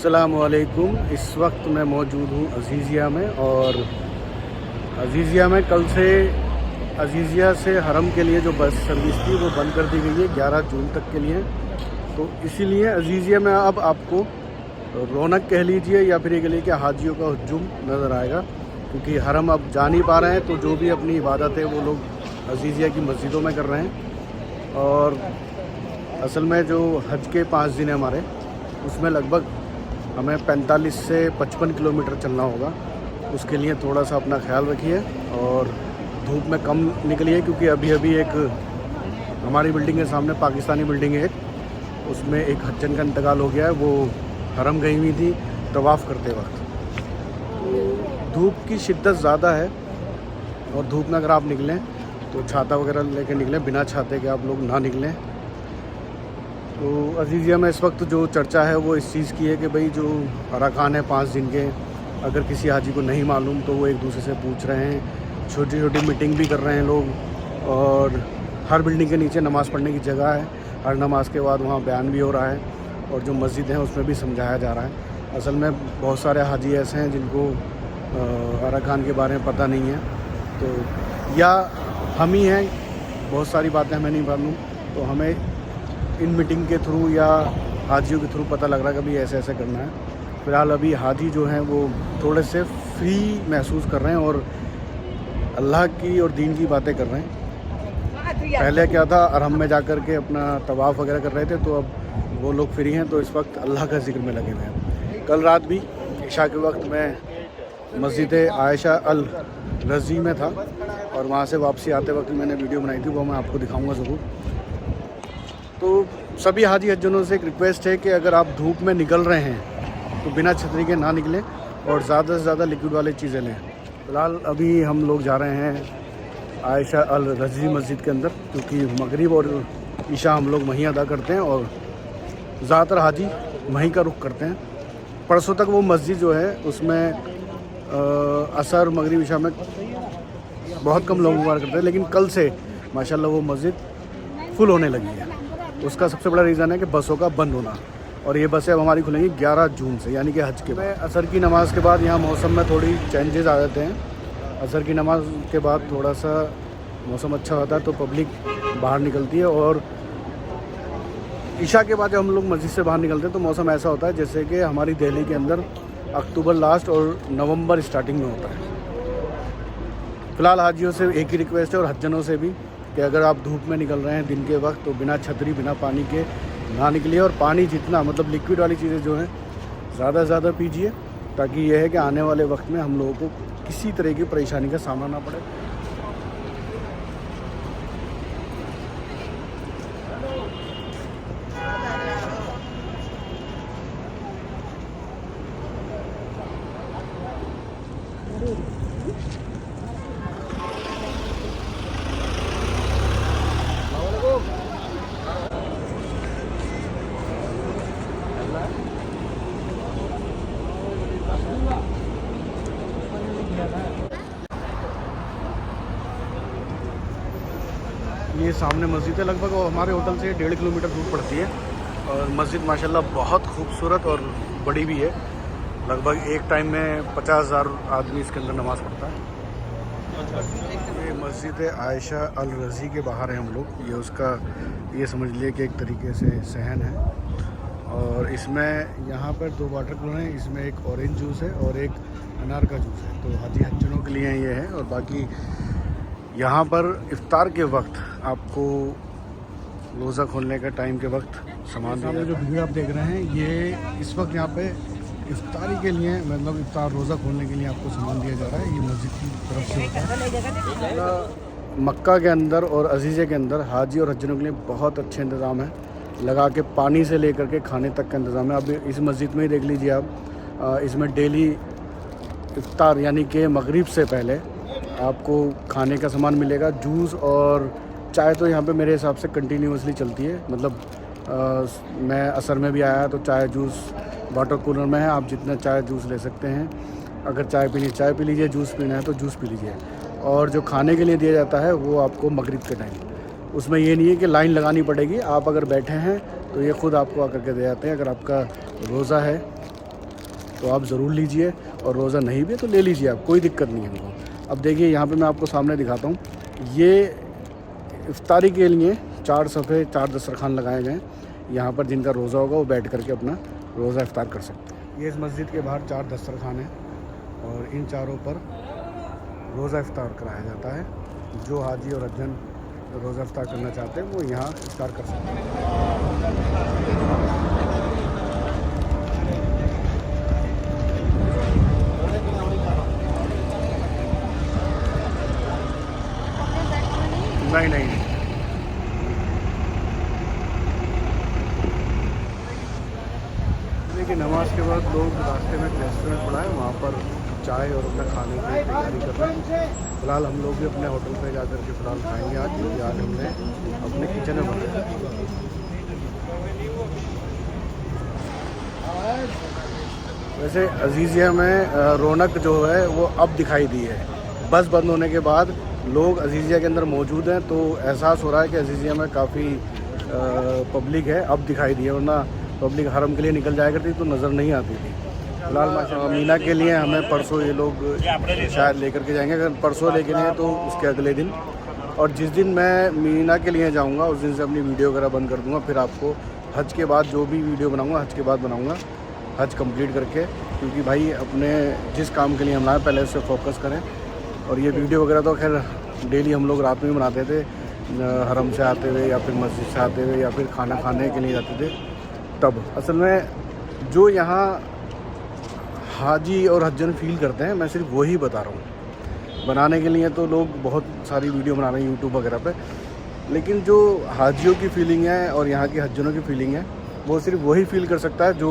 अस्सलामुअलैकुम। इस वक्त मैं मौजूद हूँ अजीज़िया में, और अजीज़िया में कल से अजीज़िया से हरम के लिए जो बस सर्विस थी वो बंद कर दी गई है 11 जून तक के लिए। तो इसीलिए अजीज़िया में अब आपको रौनक कह लीजिए या फिर ये कह लीजिए कि हाजियों का हुजूम नज़र आएगा, क्योंकि हरम अब जा नहीं पा रहे हैं। तो जो भी अपनी इबादत है वो लोग अजीज़िया की मस्जिदों में कर रहे हैं। और असल में जो हज के 5 दिन है हमारे, उसमें लगभग हमें 45 से 55 किलोमीटर चलना होगा। उसके लिए थोड़ा सा अपना ख्याल रखिए और धूप में कम निकलिए, क्योंकि अभी एक हमारी बिल्डिंग के सामने पाकिस्तानी बिल्डिंग है, उसमें एक हज्जन का इंतकाल हो गया है। वो हरम गई हुई थी तवाफ़ करते वक्त। धूप की शिद्दत ज़्यादा है और धूप में अगर आप निकलें तो छाता वगैरह लेके निकलें, बिना छाते के आप लोग ना निकलें। तो अजीज़िया में इस वक्त जो चर्चा है वो इस चीज़ की है कि भाई जो अरकान है 5 दिन के, अगर किसी हाजी को नहीं मालूम तो वो एक दूसरे से पूछ रहे हैं। छोटी छोटी मीटिंग भी कर रहे हैं लोग, और हर बिल्डिंग के नीचे नमाज़ पढ़ने की जगह है। हर नमाज के बाद वहाँ बयान भी हो रहा है, और जो मस्जिद हैं उसमें भी समझाया जा रहा है। असल में बहुत सारे हाजी ऐसे हैं जिनको अरकान के बारे में पता नहीं है, तो या हम ही हैं, बहुत सारी बातें हमें नहीं मालूम, तो हमें इन मीटिंग के थ्रू या हाजियों के थ्रू पता लग रहा है कि भाई ऐसे ऐसे करना है। फ़िलहाल अभी हाजी जो हैं वो थोड़े से फ्री महसूस कर रहे हैं और अल्लाह की और दीन की बातें कर रहे हैं। पहले क्या था, हरम में जाकर के अपना तवाफ़ वगैरह कर रहे थे, तो अब वो लोग फ्री हैं, तो इस वक्त अल्लाह का ज़िक्र में लगे हुए हैं। कल रात भी इशा के वक्त मैं मस्जिद आयशा अल रज़ी में था, और वहाँ से वापसी आते वक्त मैंने वीडियो बनाई थी, वो मैं आपको दिखाऊँगा ज़रूर। तो सभी हाजी हज्जनों से एक रिक्वेस्ट है कि अगर आप धूप में निकल रहे हैं तो बिना छतरी के ना निकलें, और ज़्यादा से ज़्यादा लिक्विड वाली चीज़ें लें। फ़िलहाल अभी हम लोग जा रहे हैं आयशा अल रज़ी मस्जिद के अंदर, क्योंकि मगरिब और ईशा हम लोग वहीं अदा करते हैं, और ज़्यादातर हाजी वहीं का रुख करते हैं। परसों तक वो मस्जिद जो है उसमें असर मगरिब ईशा में बहुत कम लोग हुआ करते हैं, लेकिन कल से माशाल्लाह वो मस्जिद फुल होने लगी है। उसका सबसे बड़ा रीज़न है कि बसों का बंद होना, और ये बसें अब हमारी खुलेंगी 11 जून से, यानी कि हज के बाद। असर की नमाज़ के बाद यहाँ मौसम में थोड़ी चेंजेस आ जाते हैं। असर की नमाज़ के बाद थोड़ा सा मौसम अच्छा होता है, तो पब्लिक बाहर निकलती है, और ईशा के बाद जब हम लोग मस्जिद से बाहर निकलते हैं तो मौसम ऐसा होता है जैसे कि हमारी दिल्ली के अंदर अक्टूबर लास्ट और नवंबर स्टार्टिंग में होता है। फ़िलहाल हाजियों से एक ही रिक्वेस्ट है, और हज्जनों से भी, कि अगर आप धूप में निकल रहे हैं दिन के वक्त तो बिना छतरी बिना पानी के ना निकलिए, और पानी जितना मतलब लिक्विड वाली चीज़ें जो हैं ज़्यादा से ज़्यादा पीजिए, ताकि यह है कि आने वाले वक्त में हम लोगों को किसी तरह की परेशानी का सामना ना पड़े। ये सामने मस्जिद है, लगभग हमारे होटल से 1.5 किलोमीटर दूर पड़ती है, और मस्जिद माशाल्लाह बहुत खूबसूरत और बड़ी भी है। लगभग एक टाइम में 50,000 आदमी इसके अंदर नमाज़ पढ़ता है। ये मस्जिद आयशा अल रज़ी के बाहर है हम लोग। ये उसका ये समझ लिए कि एक तरीके से सहन है, और इसमें यहाँ पर 2 वाटर कूलर हैं। इसमें एक ऑरेंज जूस है और एक अनार का जूस है, तो हाजी हज्जनों के लिए ये है। और बाकी यहाँ पर इफ्तार के वक्त आपको रोज़ा खोलने का टाइम के वक्त सामान सामने जो भीड़ आप देख रहे हैं, ये इस वक्त यहाँ पे इफ्तारी के लिए, मतलब इफ्तार रोज़ा खोलने के लिए आपको सामान दिया जा रहा है। ये मस्जिद की तरफ से होता है। मक्का के अंदर और अजीज़े के अंदर हाजी और हज्जनों के लिए बहुत अच्छे इंतज़ाम है, लगा के पानी से लेकर के खाने तक का इंतज़ाम है। अब इस मस्जिद में ही देख लीजिए आप, इसमें डेली इफ्तार यानी कि मगरिब से पहले आपको खाने का सामान मिलेगा। जूस और चाय तो यहाँ पे मेरे हिसाब से कंटिन्यूसली चलती है, मतलब मैं असर में भी आया तो चाय जूस वाटर कूलर में है, आप जितना चाय जूस ले सकते हैं। अगर चाय पीनी चाय पी लीजिए, जूस पीना है तो जूस पी लीजिए। और जो खाने के लिए दिया जाता है वो आपको मगरिब के टाइम, उसमें ये नहीं है कि लाइन लगानी पड़ेगी, आप अगर बैठे हैं तो ये ख़ुद आपको आकर के दे जाते हैं। अगर आपका रोज़ा है तो आप ज़रूर लीजिए, और रोज़ा नहीं भी तो ले लीजिए आप, कोई दिक्कत नहीं है हमको। अब देखिए यहाँ पे मैं आपको सामने दिखाता हूँ, ये इफ्तारी के लिए 4 सफ़े 4 दस्तरखान लगाए गए हैं। यहाँ पर जिनका रोज़ा होगा वो बैठ करके अपना रोज़ा इफ्तार कर सकते हैं। ये इस मस्जिद के बाहर 4 दस्तरखान हैं और इन चारों पर रोज़ा इफ्तार कराया जाता है। जो हाजी और हज्जन रोज़ा इफ्तार करना चाहते हैं वो यहाँ इफ्तार कर सकते हैं। नहीं देखिए, नमाज के बाद लोग रास्ते में एक रेस्टोरेंट पड़ा है, वहाँ पर चाय और अपना खाने की तैयारी कर रहे हैं। फ़िलहाल हम लोग भी अपने होटल पे जाकर के फ़िलहाल खाएंगे आज, क्योंकि आज हमने अपने किचन में बनाया। वैसे अजीज़िया में रौनक जो है वो अब दिखाई दी है। बस बंद होने के बाद लोग अजीज़िया के अंदर मौजूद हैं, तो एहसास हो रहा है कि अजीज़िया में काफ़ी पब्लिक है, अब दिखाई दी है, वरना पब्लिक हरम के लिए निकल जाया करती तो नज़र नहीं आती थी। फिलहाल मीना के लिए हमें परसों ये लोग शायद लेकर के जाएंगे, अगर परसों लेके नहीं तो उसके अगले दिन। और जिस दिन मैं मीना के लिए जाऊंगा उस दिन से अपनी वीडियो वगैरह बंद कर दूंगा। फिर आपको हज के बाद जो भी वीडियो बनाऊंगा हज के बाद बनाऊंगा, हज कंप्लीट करके, क्योंकि भाई अपने जिस काम के लिए हम आए पहले उससे फोकस करें। और ये वीडियो वगैरह तो खैर डेली हम लोग रात में ही बनाते थे, हरम से आते हुए या फिर मस्जिद से आते हुए या फिर खाना खाने के लिए जाते थे तब। असल में जो यहाँ हाजी और हज्जन फील करते हैं मैं सिर्फ वही बता रहा हूँ। बनाने के लिए तो लोग बहुत सारी वीडियो बना रहे हैं यूट्यूब वगैरह पे, लेकिन जो हाजियों की फ़ीलिंग है और यहाँ की हज्जनों की फ़ीलिंग है वो सिर्फ वही फील कर सकता है जो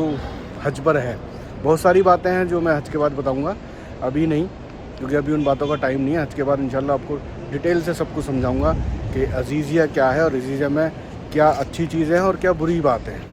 हज पर है। बहुत सारी बातें हैं जो मैं हज के बाद बताऊँगा, अभी नहीं, क्योंकि अभी उन बातों का टाइम नहीं है। हज के बाद इंशाल्लाह आपको डिटेल से सब कुछ समझाऊँगा कि अजीज़िया क्या है और अजीज़िया में क्या अच्छी चीज़ें हैं और क्या बुरी बातें हैं।